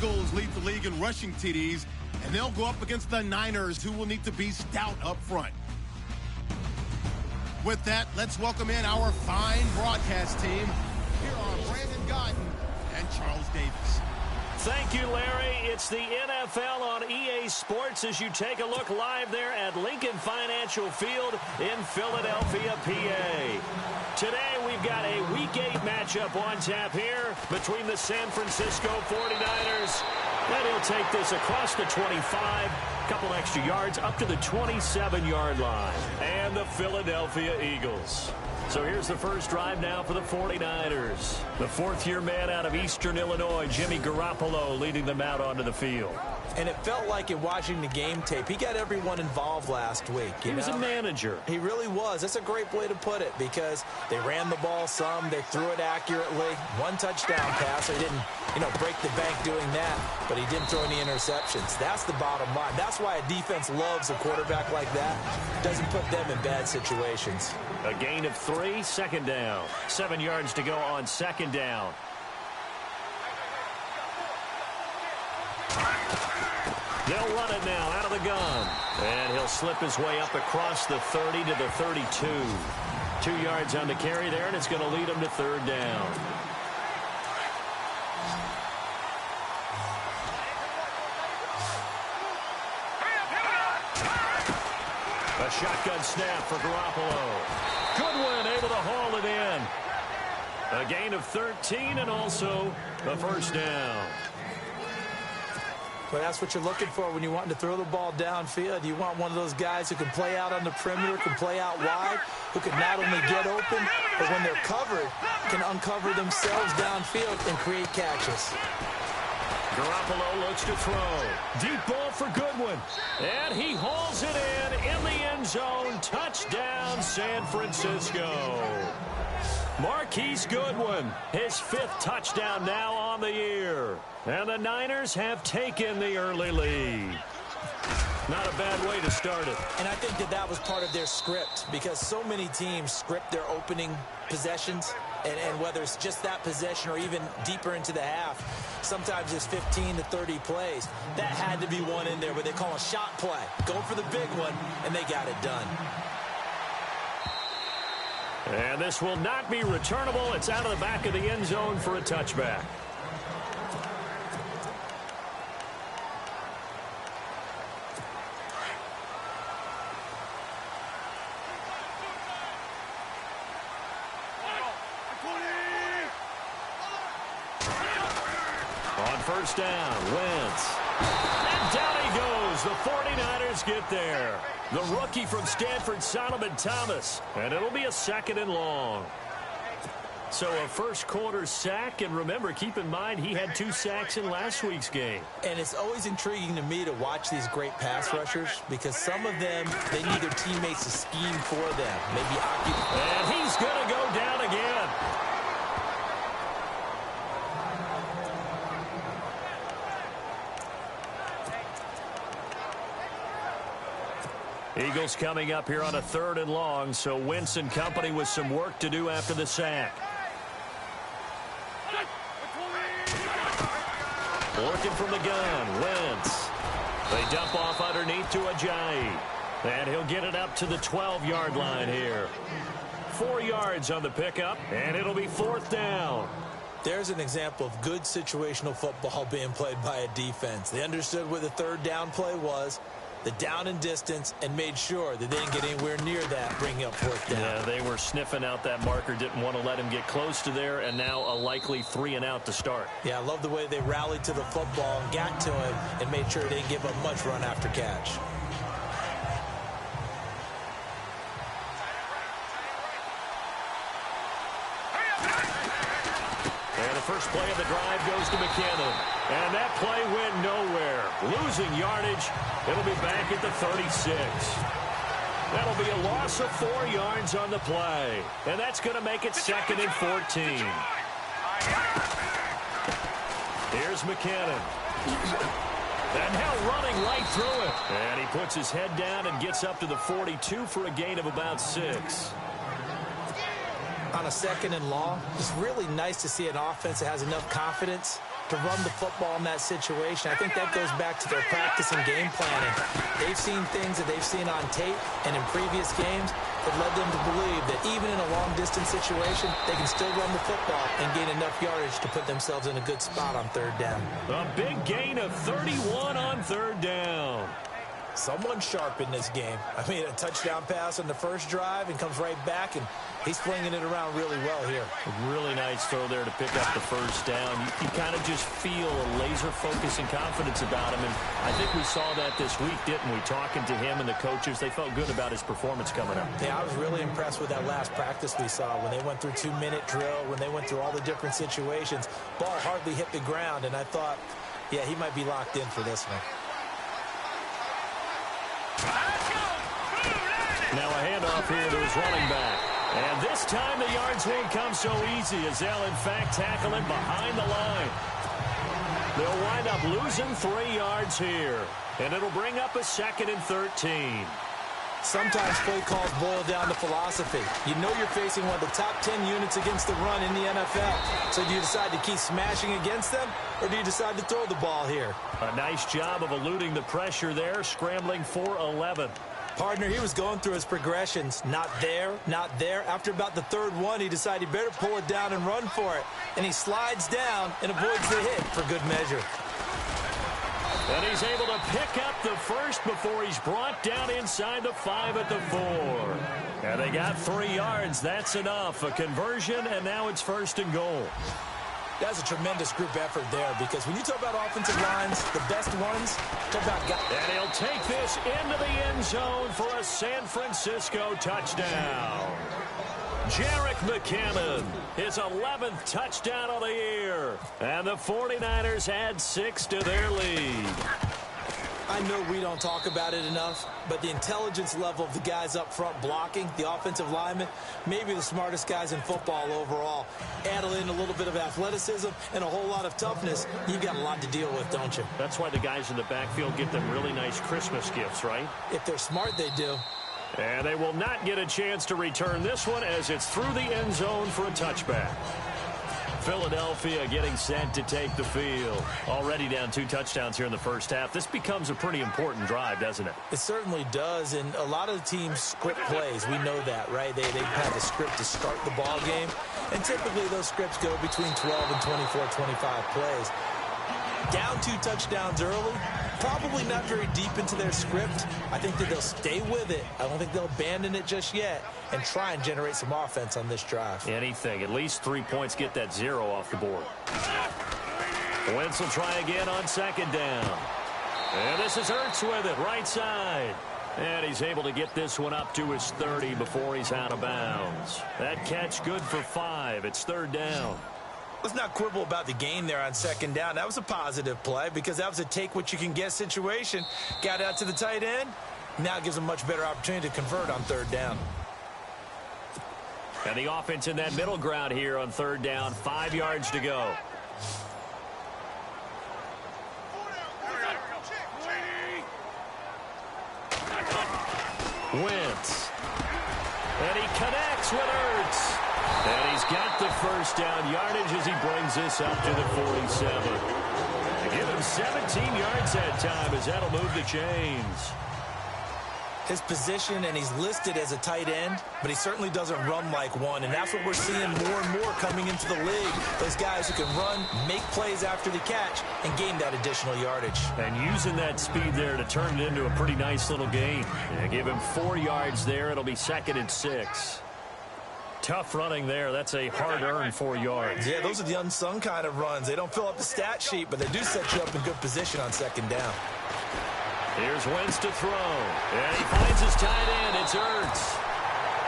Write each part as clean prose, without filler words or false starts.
Eagles lead the league in rushing TDs, and they'll go up against the Niners, who will need to be stout up front. With that, let's welcome in our fine broadcast team. Here are Brandon Gaudin and Charles Davis. Thank you, Larry. It's the NFL on EA Sports as you take a look live there at Lincoln Financial Field in Philadelphia, PA. Today, we've got a Week 8 matchup on tap here between the San Francisco 49ers. And he'll take this across the 25, a couple extra yards, up to the 27-yard line. And the Philadelphia Eagles. So here's the first drive now for the 49ers. The fourth-year man out of Eastern Illinois, Jimmy Garoppolo, leading them out onto the field. And it felt like in watching the game tape, he got everyone involved last week. He was a manager. He really was. That's a great way to put it because they ran the ball some, they threw it accurately. One touchdown pass. He didn't, break the bank doing that, but he didn't throw any interceptions. That's the bottom line. That's why a defense loves a quarterback like that. Doesn't put them in bad situations. A gain of 3, second down. 7 yards to go on second down. They'll run it now out of the gun. And he'll slip his way up across the 30 to the 32. 2 yards on the carry there, and it's going to lead him to third down. A shotgun snap for Garoppolo. Goodwin able to haul it in. A gain of 13 and also a first down. But that's what you're looking for when you want to throw the ball downfield. You want one of those guys who can play out on the perimeter, can play out wide, who can not only get open, but when they're covered, can uncover themselves downfield and create catches. Garoppolo looks to throw. Deep ball for Goodwin. And he hauls it in the end zone. Touchdown, San Francisco. Marquise Goodwin, his 5th touchdown now on the year. And the Niners have taken the early lead. Not a bad way to start it. And I think that was part of their script because so many teams script their opening possessions. And whether it's just that possession or even deeper into the half, sometimes it's 15 to 30 plays. That had to be one in there where they call a shot play. Go for the big one, and they got it done. And this will not be returnable. It's out of the back of the end zone for a touchback. On first down, Wentz. And down he goes. The 49ers get there. The rookie from Stanford, Solomon Thomas. And it'll be a second and long. So a first quarter sack. And remember, keep in mind, he had 2 sacks in last week's game. And it's always intriguing to me to watch these great pass rushers because some of them, they need their teammates to scheme for them. Maybe occupy. And he's going to go down again. Eagles coming up here on a 3rd and long, so Wentz and company with some work to do after the sack. Working from the gun, Wentz. They dump off underneath to Ajayi. And he'll get it up to the 12-yard line here. 4 yards on the pickup, and it'll be 4th down. There's an example of good situational football being played by a defense. They understood what the 3rd down play was, the down and distance, and made sure that they didn't get anywhere near that, bringing up 4th down. Yeah, they were sniffing out that marker, didn't want to let him get close to there, and now a likely 3 and out to start. Yeah, I love the way they rallied to the football and got to him and made sure they didn't give up much run after catch. And the first play of the drive goes to McKinnon. And that play went nowhere. Losing yardage. It'll be back at the 36. That'll be a loss of 4 yards on the play. And that's going to make it 2nd and 14. Here's McKinnon. And now running right through it. And he puts his head down and gets up to the 42 for a gain of about 6. On a 2nd and long, it's really nice to see an offense that has enough confidence to run the football in that situation. I think that goes back to their practice and game planning. They've seen things that they've seen on tape and in previous games that led them to believe that even in a long-distance situation, they can still run the football and gain enough yardage to put themselves in a good spot on third down. A big gain of 31 on third down. Someone sharp in this game. I mean, a touchdown pass on the first drive and comes right back, and he's flinging it around really well here. A really nice throw there to pick up the first down. You kind of just feel a laser focus and confidence about him, and I think we saw that this week, didn't we? Talking to him and the coaches, they felt good about his performance coming up. Yeah, I was really impressed with that last practice we saw when they went through 2-minute drill, when they went through all the different situations. Ball hardly hit the ground, and I thought, yeah, he might be locked in for this one. Now a handoff here to his running back. And this time the yards won't come so easy as they'll, in fact, tackle him behind the line. They'll wind up losing 3 yards here. And it'll bring up a 2nd and 13. Sometimes play calls boil down to philosophy. You know you're facing one of the top 10 units against the run in the NFL. So do you decide to keep smashing against them, or do you decide to throw the ball here? A nice job of eluding the pressure there, scrambling for 11. Partner, he was going through his progressions. Not there, not there. After about the third one, he decided he better pull it down and run for it. And he slides down and avoids the hit for good measure. And he's able to pick up the first before he's brought down inside the 5 at the 4. And they got 3 yards. That's enough. A conversion, and now it's 1st and goal. That's a tremendous group effort there, because when you talk about offensive lines, the best ones, talk about guys. And he'll take this into the end zone for a San Francisco touchdown. Jerick McKinnon, his 11th touchdown of the year. And the 49ers add 6 to their lead. I know we don't talk about it enough, but the intelligence level of the guys up front blocking, the offensive linemen, maybe the smartest guys in football overall. Add in a little bit of athleticism and a whole lot of toughness, you've got a lot to deal with, don't you? That's why the guys in the backfield get them really nice Christmas gifts, right? If they're smart, they do. And they will not get a chance to return this one as it's through the end zone for a touchback. Philadelphia getting set to take the field. Already down 2 touchdowns here in the first half. This becomes a pretty important drive, doesn't it? It certainly does, and a lot of the teams script plays. We know that, right? They've had a script to start the ball game, and typically those scripts go between 12 and 24, 25 plays. Down 2 touchdowns early, probably not very deep into their script. I think that they'll stay with it. I don't think they'll abandon it just yet and try and generate some offense on this drive. Anything. At least 3 points, get that 0 off the board. Wentz will try again on 2nd down. And this is Ertz with it, right side. And he's able to get this one up to his 30 before he's out of bounds. That catch good for 5. It's 3rd down. Let's not quibble about the gain there on 2nd down. That was a positive play because that was a take-what-you-can-get situation. Got out to the tight end. Now it gives them a much better opportunity to convert on 3rd down. And the offense in that middle ground here on 3rd down. 5 yards to go. Wentz. And he connects with Ertz. And he's got the first down yardage as he brings this up to the 47. To give him 17 yards that time as that'll move the chains. His position, and he's listed as a tight end, but he certainly doesn't run like one, and that's what we're seeing more and more coming into the league. Those guys who can run, make plays after the catch, and gain that additional yardage. And using that speed there to turn it into a pretty nice little gain. And give him 4 yards there. It'll be 2nd and 6. Tough running there. That's a hard-earned 4 yards. Yeah, those are the unsung kind of runs. They don't fill up the stat sheet, but they do set you up in good position on 2nd down. Here's Wentz to throw. And he finds his tight end. It's Ertz.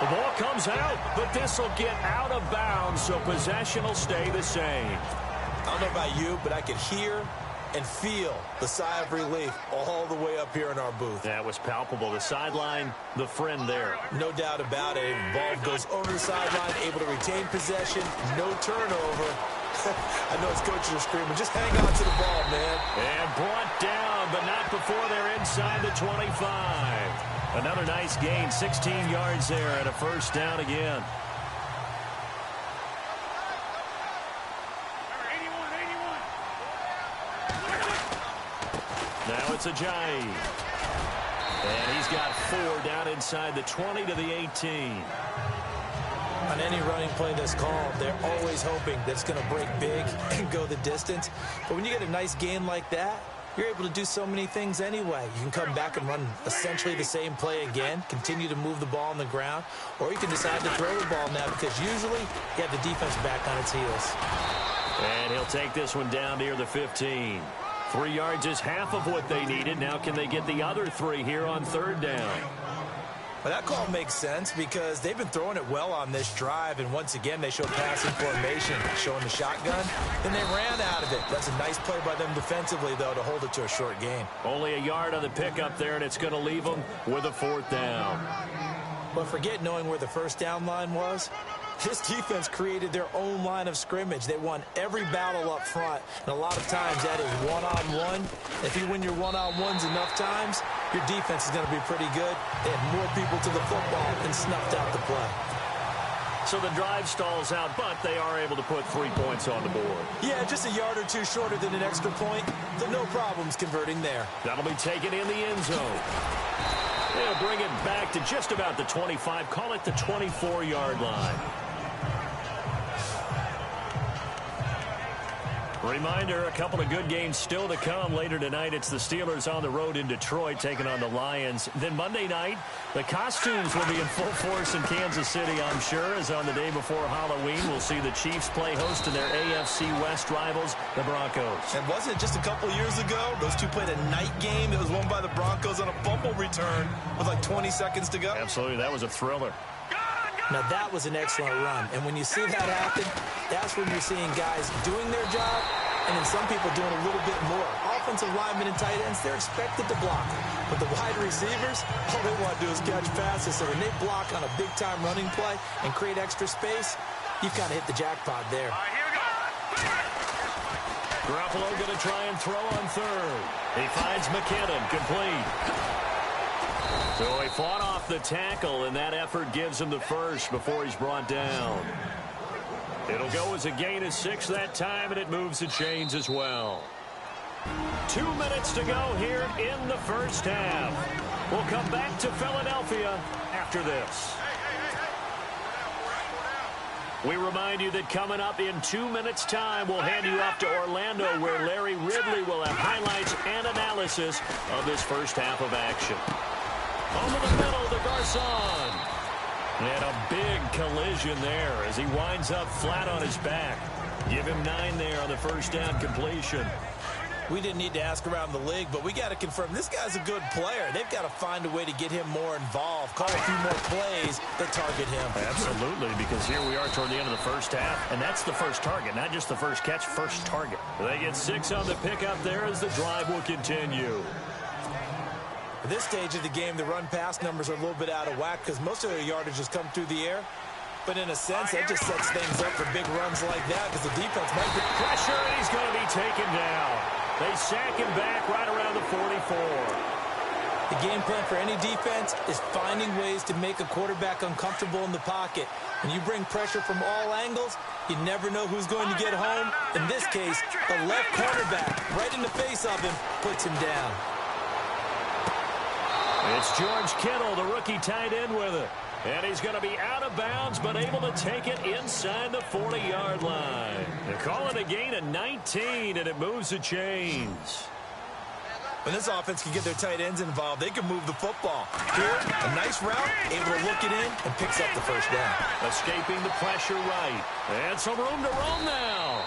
The ball comes out, but this will get out of bounds, so possession will stay the same. I don't know about you, but I could hear and feel the sigh of relief all the way up here in our booth. That was palpable. The sideline, the friend there. No doubt about it. Ball goes over the sideline, able to retain possession, no turnover. I know his coaches are screaming, just hang on to the ball, man. And brought down, but not before they're inside the 25. Another nice gain, 16 yards there and a first down again. Now it's Ajayi. And he's got 4 down inside the 20 to the 18. On any running play that's called, they're always hoping that it's going to break big and go the distance. But when you get a nice gain like that, you're able to do so many things anyway. You can come back and run essentially the same play again, continue to move the ball on the ground, or you can decide to throw the ball now because usually you have the defense back on its heels. And he'll take this one down near the 15. 3 yards is half of what they needed. Now can they get the other 3 here on 3rd down? Well, that call makes sense because they've been throwing it well on this drive, and once again they show passing formation, showing the shotgun, and they ran out of it. That's a nice play by them defensively, though, to hold it to a short gain. Only a yard on the pickup there, and it's going to leave them with a 4th down. But forget knowing where the first down line was. This defense created their own line of scrimmage. They won every battle up front, and a lot of times that is one-on-one. If you win your one-on-ones enough times, your defense is going to be pretty good. They had more people to the football and snuffed out the play. So the drive stalls out, but they are able to put 3 points on the board. Yeah, just a yard or 2 shorter than an extra point, so no problems converting there. That'll be taken in the end zone. They'll bring it back to just about the 25, call it the 24-yard line. Reminder, a couple of good games still to come. Later tonight, it's the Steelers on the road in Detroit taking on the Lions. Then Monday night, the costumes will be in full force in Kansas City, I'm sure, as on the day before Halloween, we'll see the Chiefs play host to their AFC West rivals, the Broncos. And wasn't it just a couple years ago? Those two played a night game that was won by the Broncos on a fumble return with like 20 seconds to go. Absolutely, that was a thriller. Now, that was an excellent run. And when you see that happen, that's when you're seeing guys doing their job and then some people doing a little bit more. Offensive linemen and tight ends, they're expected to block. But the wide receivers, all they want to do is catch passes. So when they block on a big-time running play and create extra space, you've kind of hit the jackpot there. All right, here we go. Garoppolo going to try and throw on 3rd. He finds McKinnon, complete. So he fought off the tackle, and that effort gives him the first before he's brought down. It'll go as a gain of 6 that time, and it moves the chains as well. 2 minutes to go here in the first half. We'll come back to Philadelphia after this. We remind you that coming up in 2 minutes' time, we'll hand you off to Orlando, where Larry Ridley will have highlights and analysis of this first half of action. Over the middle to Garcon. And a big collision there as he winds up flat on his back. Give him 9 there on the first down completion. We didn't need to ask around the league, but we got to confirm this guy's a good player. They've got to find a way to get him more involved, call a few more plays that target him. Absolutely, because here we are toward the end of the first half, and that's the first target, not just the first catch, first target. They get 6 on the pickup there as the drive will continue. At this stage of the game, the run-pass numbers are a little bit out of whack because most of their yardage has come through the air. But in a sense, that just sets things up for big runs like that because the defense might get pressure, and he's going to be taken down. They sack him back right around the 44. The game plan for any defense is finding ways to make a quarterback uncomfortable in the pocket. When you bring pressure from all angles, you never know who's going to get home. In this case, the left cornerback, right in the face of him, puts him down. It's George Kittle, the rookie tight end with it. And he's going to be out of bounds, but able to take it inside the 40-yard line. They're calling a gain of 19, and it moves the chains. When this offense can get their tight ends involved, they can move the football. Here, a nice route, able to look it in, and picks up the first down. Escaping the pressure right. And some room to roam now.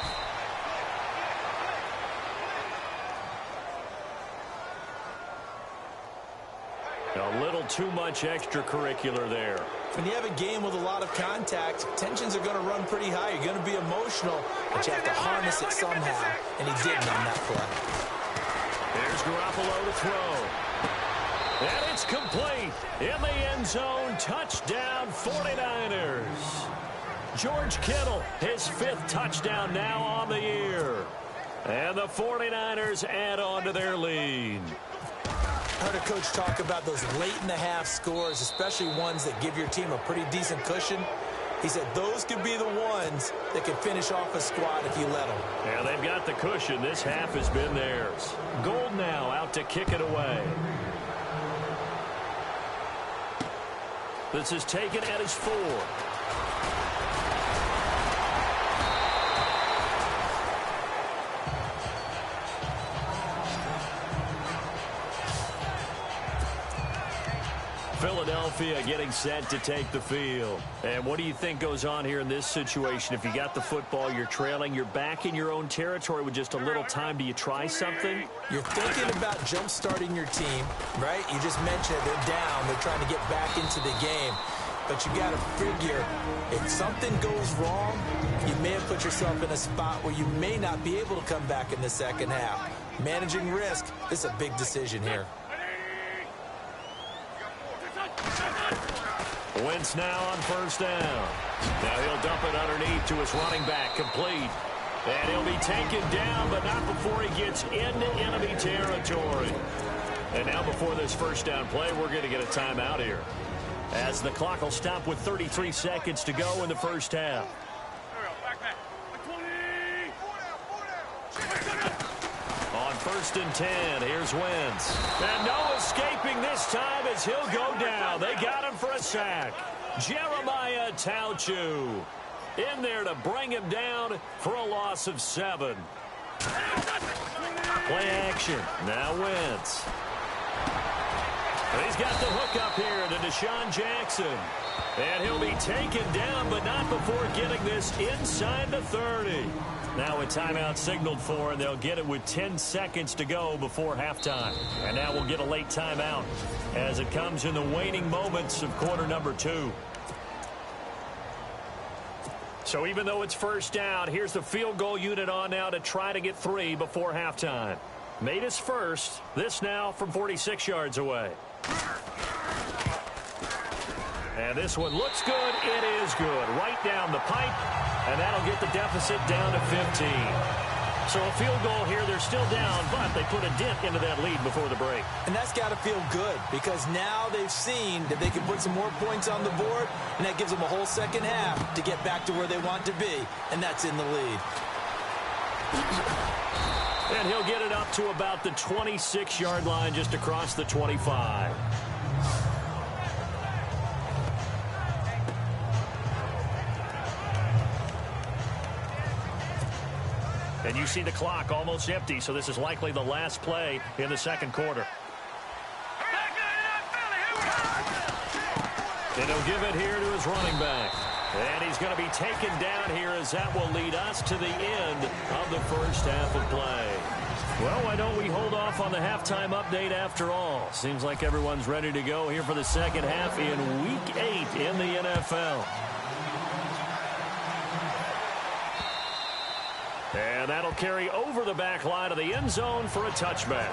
A little too much extracurricular there. When you have a game with a lot of contact, tensions are going to run pretty high. You're going to be emotional, but you have to harness it somehow, and he didn't on that play. There's Garoppolo to throw. And it's complete. In the end zone, touchdown 49ers. George Kittle, his 5th touchdown now on the year. And the 49ers add on to their lead. I heard a coach talk about those late-in-the-half scores, especially ones that give your team a pretty decent cushion. He said those could be the ones that could finish off a squad if you let them. Yeah, they've got the cushion. This half has been theirs. Gold now out out to kick it away. This is taken at his 4. Philadelphia getting set to take the field. And what do you think goes on here in this situation? If you got the football, you're trailing, you're back in your own territory with just a little time. Do you try something? You're thinking about jump-starting your team, right? You just mentioned it. They're down. They're trying to get back into the game. But you got to figure, if something goes wrong, you may have put yourself in a spot where you may not be able to come back in the second half. Managing risk is a big decision here. Wentz now on first down. Now he'll dump it underneath to his running back, complete. And he'll be taken down, but not before he gets into enemy territory. And now before this first down play, we're going to get a timeout here, as the clock will stop with 33 seconds to go in the first half. On first and 10, here's Wentz. And no escaping this time as he'll go down. They got him for a sack. Jeremiah Tauchu in there to bring him down for a loss of 7. Play action. Now Wentz. And he's got the hook up here to Deshaun Jackson. And he'll be taken down, but not before getting this inside the 30. Now a timeout signaled for, and they'll get it with 10 seconds to go before halftime. And now we'll get a late timeout as it comes in the waning moments of quarter number 2. So even though it's first down, here's the field goal unit on now to try to get 3 before halftime. Made his first. This now from 46 yards away. And this one looks good. It is good. Right down the pipe. And that'll get the deficit down to 15. So a field goal here. They're still down, but they put a dent into that lead before the break. And that's got to feel good, because now they've seen that they can put some more points on the board, and that gives them a whole second half to get back to where they want to be, and that's in the lead. And he'll get it up to about the 26-yard line, just across the 25. And you see the clock almost empty, so this is likely the last play in the second quarter. And he'll give it here to his running back. And he's going to be taken down here, as that will lead us to the end of the first half of play. Well, why don't we hold off on the halftime update after all? Seems like everyone's ready to go here for the second half in Week 8 in the NFL. And that'll carry over the back line of the end zone for a touchback.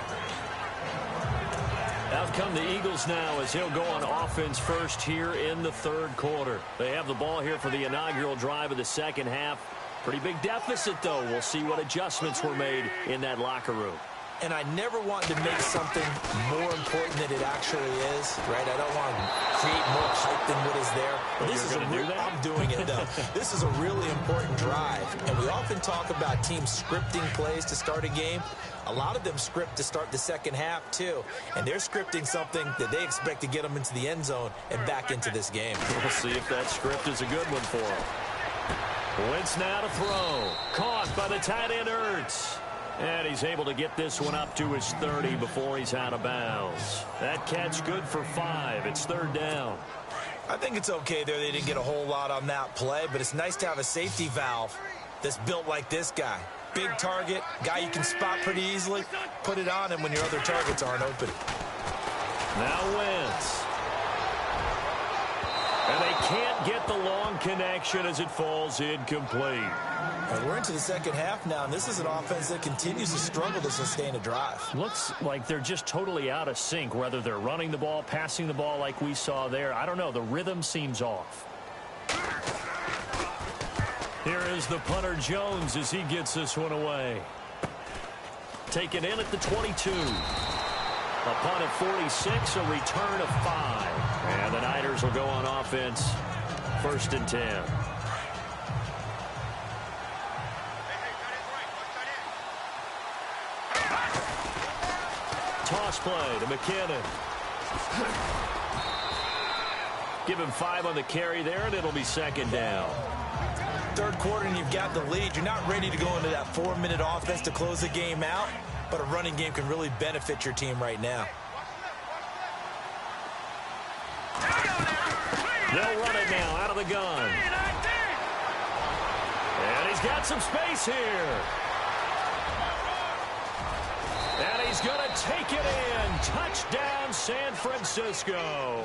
Out come the Eagles now, as he'll go on offense first here in the third quarter. They have the ball here for the inaugural drive of the second half. Pretty big deficit, though. We'll see what adjustments were made in that locker room. And I never want to make something more important than it actually is, right? I don't want to create more hype than what is there. But this is I'm doing it, though. This is a really important drive. And we often talk about teams scripting plays to start a game. A lot of them script to start the second half, too. And they're scripting something that they expect to get them into the end zone and back into this game. We'll see if that script is a good one for them. Wentz now to throw. Caught by the tight end, Ertz. And he's able to get this one up to his 30 before he's out of bounds. That catch good for 5. It's third down. I think it's okay there. They didn't get a whole lot on that play, but it's nice to have a safety valve that's built like this guy. Big target, guy you can spot pretty easily. Put it on him when your other targets aren't open. Now Wentz. And they can't get the long connection as it falls incomplete. And we're into the second half now, and this is an offense that continues to struggle to sustain a drive. Looks like they're just totally out of sync, whether they're running the ball, passing the ball like we saw there. I don't know. The rhythm seems off. Here is the punter, Jones, as he gets this one away. Taken in at the 22. A punt at 46, a return of 5. And the Niners will go on offense. First and 10. Toss play to McKinnon. Give him 5 on the carry there, and it'll be second down. Third quarter, and you've got the lead. You're not ready to go into that 4-minute offense to close the game out, but a running game can really benefit your team right now. They'll run it now out of the gun. And he's got some space here. And he's going to take it in. Touchdown, San Francisco.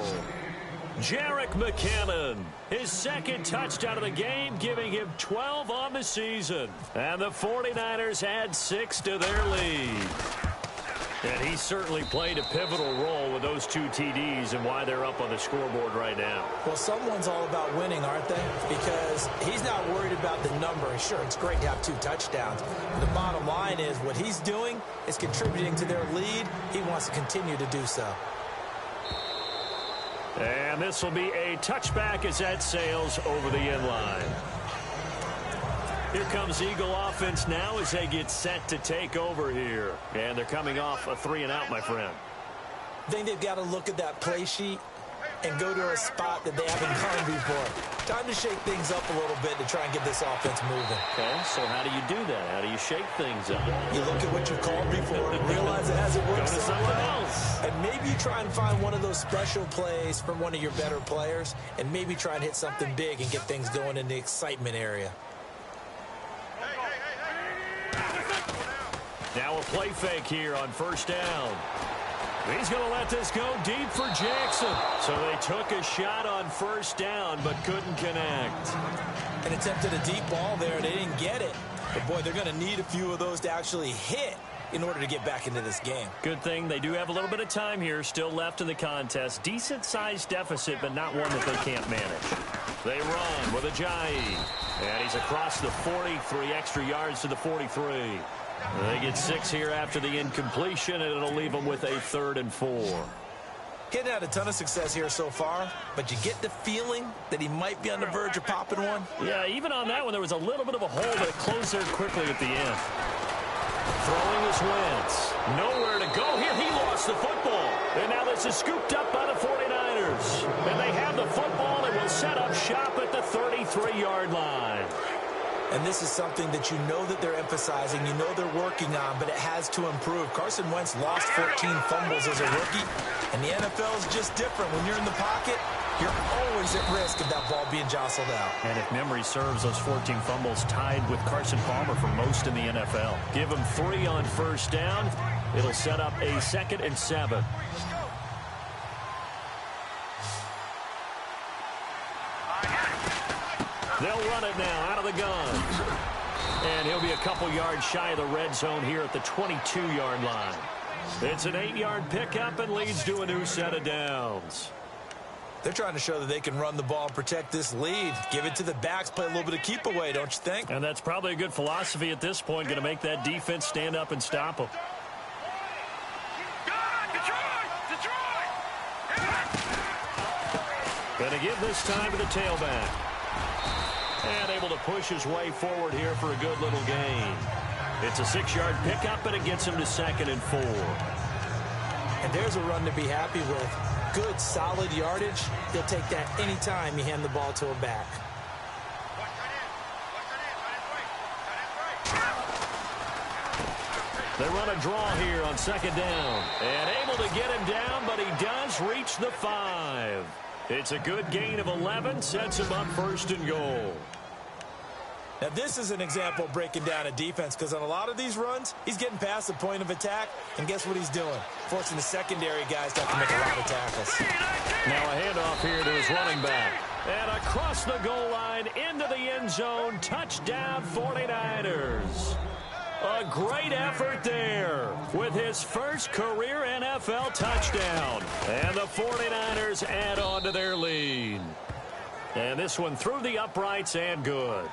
Jerick McKinnon, his second touchdown of the game, giving him 12 on the season. And the 49ers add 6 to their lead. And he certainly played a pivotal role with those 2 TDs and why they're up on the scoreboard right now. Well, someone's all about winning, aren't they? Because he's not worried about the number. Sure, it's great to have 2 touchdowns. The bottom line is what he's doing is contributing to their lead. He wants to continue to do so. And this will be a touchback as that sails over the end line. Here comes Eagle offense now as they get set to take over here. And they're coming off a 3-and-out, my friend. I think they've got to look at that play sheet and go to a spot that they haven't gone before. Time to shake things up a little bit to try and get this offense moving. Okay, so how do you do that? How do you shake things up? You look at what you called before and realize it hasn't worked Go to so something well. else. And maybe you try and find one of those special plays from one of your better players and maybe try and hit something big and get things going in the excitement area. Now a play fake here on first down. He's going to let this go deep for Jackson. So they took a shot on first down but couldn't connect. And attempted a deep ball there, and they didn't get it. But, boy, they're going to need a few of those to actually hit in order to get back into this game. Good thing they do have a little bit of time here still left in the contest. Decent-sized deficit, but not one that they can't manage. They run with Ajayi. And he's across the 40, 3 extra yards to the 43. They get 6 here after the incompletion, and it'll leave them with a 3rd and 4. Getting had a ton of success here so far, but you get the feeling that he might be on the verge of popping one. Yeah, even on that one, there was a little bit of a hole that closed there quickly at the end. Throwing his Wentz. Nowhere to go here. He lost the football. And now this is scooped up by the 49ers. And they have the football and will set up shop at the 33-yard line. And this is something that you know that they're emphasizing, you know they're working on, but it has to improve. Carson Wentz lost 14 fumbles as a rookie, and the NFL is just different. When you're in the pocket, you're always at risk of that ball being jostled out. And if memory serves, those 14 fumbles tied with Carson Palmer for most in the NFL. Give him 3 on first down. It'll set up a 2nd and 7. They'll run it now out of the gun. And he'll be a couple yards shy of the red zone here at the 22-yard line. It's an 8-yard pickup and leads to a new set of downs. They're trying to show that they can run the ball and protect this lead. Give it to the backs, play a little bit of keep away, don't you think? And that's probably a good philosophy at this point, going to make that defense stand up and stop them. Going to give this time to the tailback. And able to push his way forward here for a good little gain. It's a 6-yard pickup, and it gets him to 2nd and 4. And there's a run to be happy with. Good, solid yardage. He'll take that anytime you hand the ball to a back. They run a draw here on 2nd down. And able to get him down, but he does reach the 5. It's a good gain of 11, sets him up 1st and goal. Now, this is an example of breaking down a defense, because on a lot of these runs, he's getting past the point of attack, and guess what he's doing? Forcing the secondary guys to have to make a lot of tackles. Now a handoff here to his running back. And across the goal line, into the end zone, touchdown 49ers. A great effort there with his first career NFL touchdown. And the 49ers add on to their lead. And this one through the uprights and good.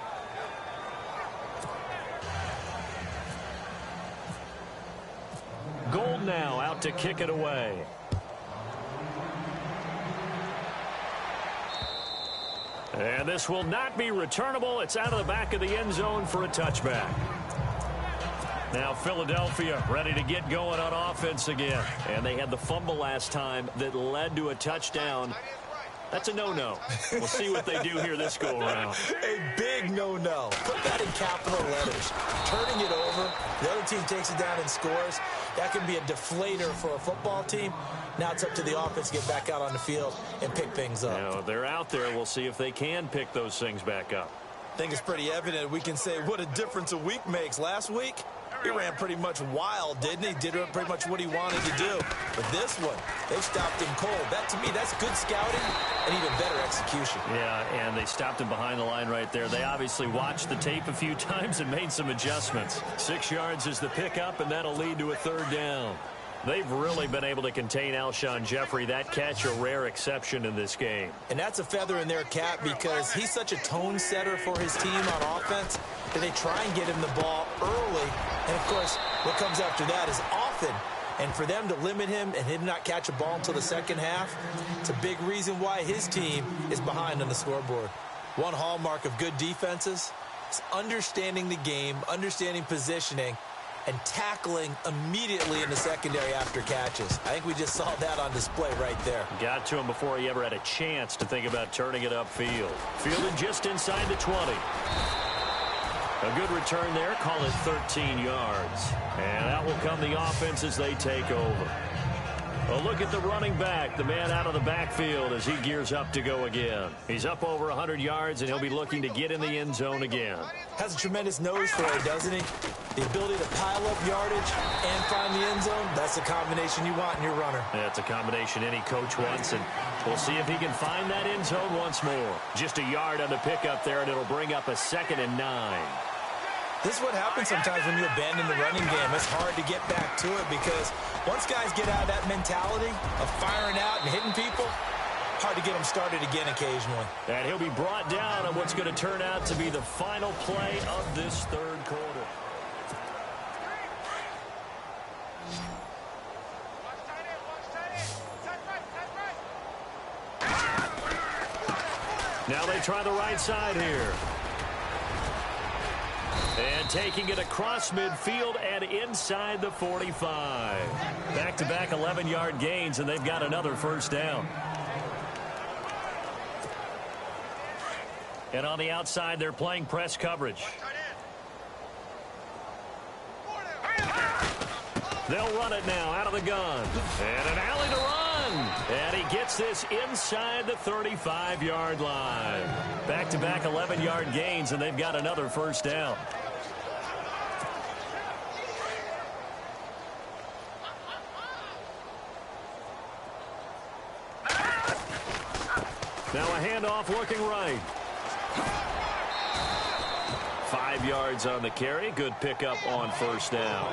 Gold now out to kick it away. And this will not be returnable. It's out of the back of the end zone for a touchback. Now Philadelphia ready to get going on offense again. And they had the fumble last time that led to a touchdown. That's a no-no. We'll see what they do here this go-around. A big no-no. Put that in capital letters. Turning it over, the other team takes it down and scores. That can be a deflator for a football team. Now it's up to the offense to get back out on the field and pick things up. Now, they're out there. We'll see if they can pick those things back up. I think it's pretty evident. We can say what a difference a week makes. Last week, he ran pretty much wild, didn't he? Did pretty much what he wanted to do. But this one, they stopped him cold. That, to me, that's good scouting and even better execution. Yeah, and they stopped him behind the line right there. They obviously watched the tape a few times and made some adjustments. 6 yards is the pickup, and that'll lead to a third down. They've really been able to contain Alshon Jeffrey. That catch a rare exception in this game. And that's a feather in their cap because he's such a tone setter for his team on offense that they try and get him the ball early. And, of course, what comes after that is often. And for them to limit him and him not catch a ball until the second half, it's a big reason why his team is behind on the scoreboard. One hallmark of good defenses is understanding the game, understanding positioning, and tackling immediately in the secondary after catches. I think we just saw that on display right there. Got to him before he ever had a chance to think about turning it upfield. Fielded just inside the 20. A good return there. Call it 13 yards. And that will come the offense as they take over. A look at the running back, the man out of the backfield as he gears up to go again. He's up over 100 yards, and he'll be looking to get in the end zone again. Has a tremendous nose for it, doesn't he? The ability to pile up yardage and find the end zone, that's the combination you want in your runner. Yeah, it's a combination any coach wants, and we'll see if he can find that end zone once more. Just a yard on the pickup there, and it'll bring up a 2nd and 9. This is what happens sometimes when you abandon the running game. It's hard to get back to it because once guys get out of that mentality of firing out and hitting people, hard to get them started again occasionally. And he'll be brought down on what's going to turn out to be the final play of this third quarter. Now they try the right side here. And taking it across midfield and inside the 45. Back-to-back 11-yard gains, and they've got another first down. And on the outside, they're playing press coverage. They'll run it now out of the gun. And an alley to run. And he gets this inside the 35-yard line. Back-to-back 11-yard gains, and they've got another first down. Now a handoff looking right. 5 yards on the carry. Good pickup on first down.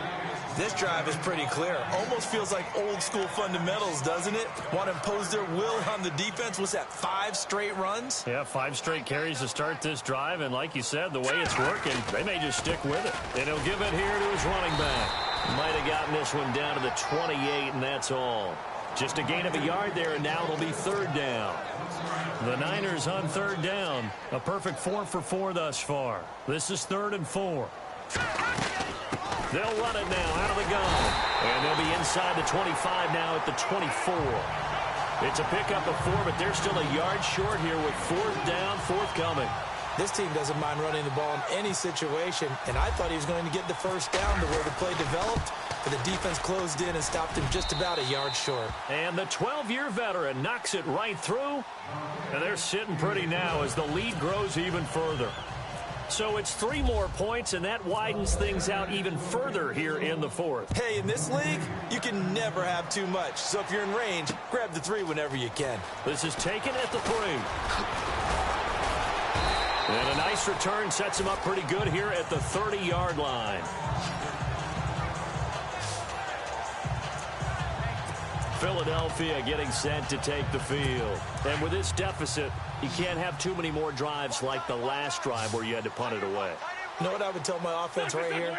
This drive is pretty clear. Almost feels like old school fundamentals, doesn't it? Want to impose their will on the defense. Was that 5 straight runs? Yeah, 5 straight carries to start this drive. And like you said, the way it's working, they may just stick with it. And he'll give it here to his running back. Might have gotten this one down to the 28, and that's all. Just a gain of a yard there, and now it'll be third down. The Niners on third down. A perfect 4 for 4 thus far. This is 3rd and 4. They'll run it now out of the gun. And they'll be inside the 25 now at the 24. It's a pickup of 4, but they're still a yard short here with 4th down, forthcoming. This team doesn't mind running the ball in any situation, and I thought he was going to get the first down the way the play developed, but the defense closed in and stopped him just about a yard short. And the 12-year veteran knocks it right through, and they're sitting pretty now as the lead grows even further. So it's 3 more points, and that widens things out even further here in the 4th. Hey, in this league, you can never have too much. So if you're in range, grab the 3 whenever you can. This is taken at the 3. And a nice return sets him up pretty good here at the 30-yard line. Philadelphia getting set to take the field. And with this deficit, you can't have too many more drives like the last drive where you had to punt it away. You know what I would tell my offense right here?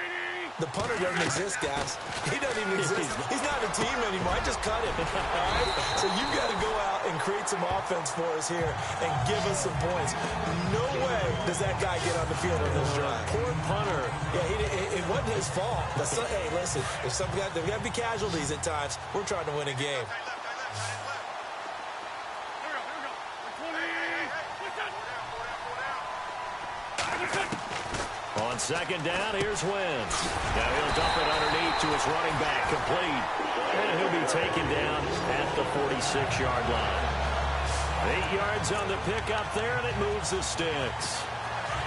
The punter doesn't exist, guys. He doesn't even exist. He's not a team anymore. I just cut him. All right? So you've got to go out and create some offense for us here and give us some points. No way does that guy get on the field on this drive. Poor punter. Yeah, it wasn't his fault. Hey, listen, there's got to be casualties at times. We're trying to win a game. On second down, here's Wentz. Now he'll dump it underneath to his running back, complete. And he'll be taken down at the 46-yard line. 8 yards on the pickup there, and it moves the sticks.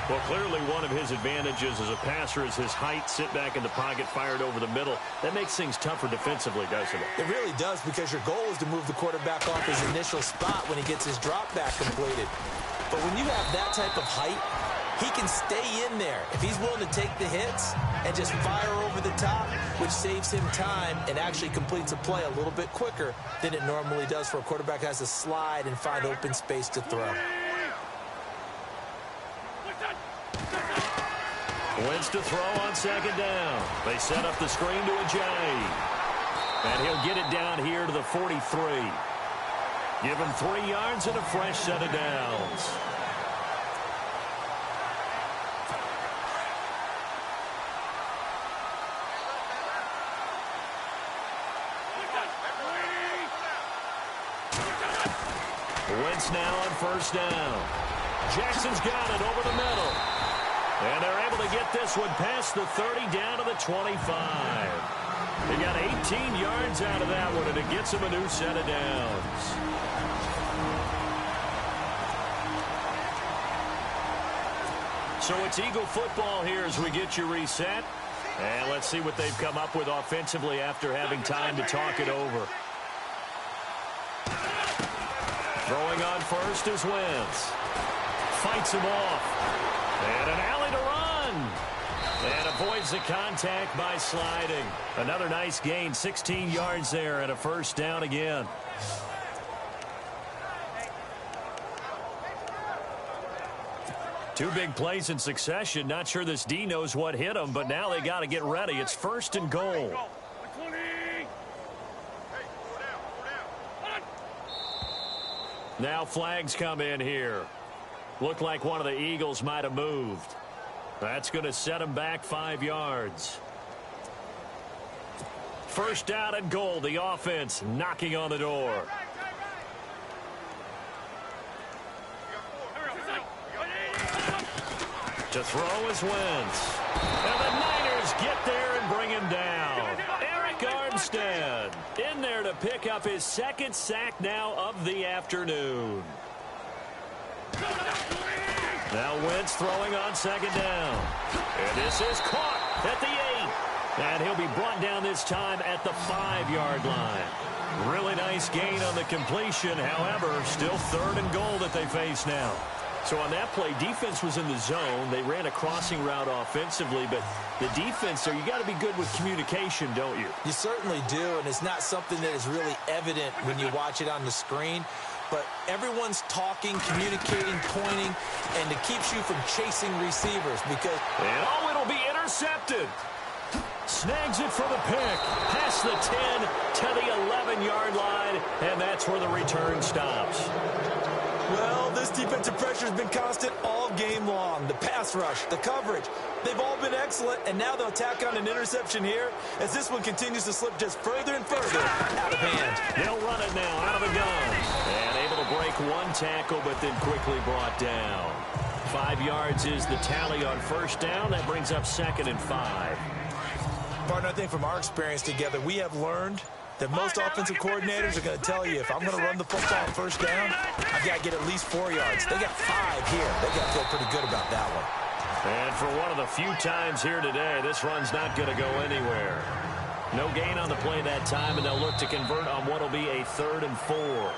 Well, clearly one of his advantages as a passer is his height, sit back in the pocket, fired over the middle. That makes things tougher defensively, doesn't it? It really does, because your goal is to move the quarterback off his initial spot when he gets his drop back completed. But when you have that type of height, he can stay in there if he's willing to take the hits and just fire over the top, which saves him time and actually completes a play a little bit quicker than it normally does for a quarterback who has to slide and find open space to throw. Wentz to throw on second down. They set up the screen to Ajayi. And he'll get it down here to the 43. Give him 3 yards and a fresh set of downs. Wentz now on first down. Jackson's got it over the middle. And they're able to get this one past the 30 down to the 25. They got 18 yards out of that one, and it gets them a new set of downs. So it's Eagle football here as we get you reset. And let's see what they've come up with offensively after having time to talk it over. Throwing on first is Wentz. Fights him off. And an alley to run. And avoids the contact by sliding. Another nice gain, 16 yards there, and a first down again. Two big plays in succession. Not sure this D knows what hit him, but now they got to get ready. It's first and goal. Now flags come in here. Looked like one of the Eagles might have moved. That's going to set them back 5 yards. First down and goal. The offense knocking on the door. To throw is Wentz. And the Niners get there and bring him down. Eric Armstead in there to pick up his second sack now of the afternoon. Now Wentz throwing on second down. And this is caught at the 8. And he'll be brought down this time at the 5-yard line. Really nice gain on the completion. However, still third and goal that they face now. So on that play, defense was in the zone. They ran a crossing route offensively, but the defense there, you got to be good with communication, don't you? You certainly do, and it's not something that is really evident when you watch it on the screen. But everyone's talking, communicating, pointing, and it keeps you from chasing receivers because... And oh, it'll be intercepted. Snags it for the pick. Past the 10 to the 11-yard line, and that's where the return stops. Well, this defensive pressure has been constant all game long. The pass rush, the coverage, they've all been excellent, and now they'll tack on an interception here as this one continues to slip just further and further out of hand. They'll run it now out of the gun. And able to break one tackle, but then quickly brought down. 5 yards is the tally on first down. That brings up second and 5. Partner, I think from our experience together, we have learned that most offensive coordinators are going to tell you, if I'm going to run the football on first down, I've got to get at least 4 yards. They got 5 here. They got to feel pretty good about that one. And for one of the few times here today, this run's not going to go anywhere. No gain on the play that time, and they'll look to convert on what will be a 3rd and 4.